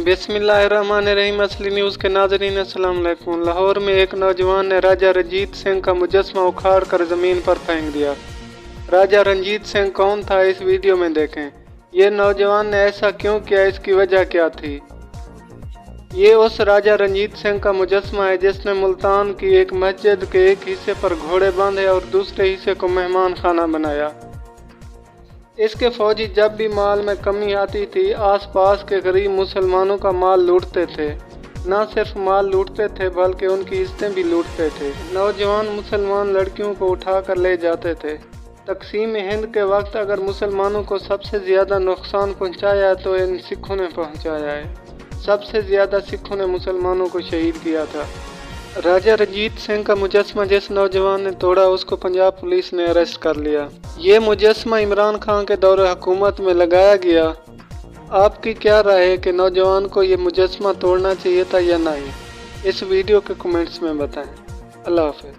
बिस्मिल्लाहिर्रहमानिर्रहीम। असली न्यूज़ के नाज़रीन अस्सलाम वालेकुम। लाहौर में एक नौजवान ने राजा रंजीत सिंह का मुजस्समा उखाड़ कर ज़मीन पर फेंक दिया। राजा रंजीत सिंह कौन था, इस वीडियो में देखें। ये नौजवान ने ऐसा क्यों किया, इसकी वजह क्या थी। ये उस राजा रंजीत सिंह का मुजस्समा है जिसने मुल्तान की एक मस्जिद के एक हिस्से पर घोड़े बांधे और दूसरे हिस्से को मेहमान खाना बनाया। इसके फौजी जब भी माल में कमी आती थी, आसपास के गरीब मुसलमानों का माल लूटते थे। न सिर्फ माल लूटते थे बल्कि उनकी इज्जतें भी लूटते थे। नौजवान मुसलमान लड़कियों को उठाकर ले जाते थे। तकसीम हिंद के वक्त अगर मुसलमानों को सबसे ज़्यादा नुकसान पहुंचाया तो इन सिखों ने पहुंचाया है। सबसे ज़्यादा सिखों ने मुसलमानों को शहीद किया था। राजा रंजीत सिंह का मुजस्समा जिस नौजवान ने तोड़ा, उसको पंजाब पुलिस ने अरेस्ट कर लिया। ये मुजस्समा इमरान खान के दौरे हुकूमत में लगाया गया। आपकी क्या राय है कि नौजवान को ये मुजस्समा तोड़ना चाहिए था या नहीं? इस वीडियो के कमेंट्स में बताएं। अल्लाह हाफ़िज़।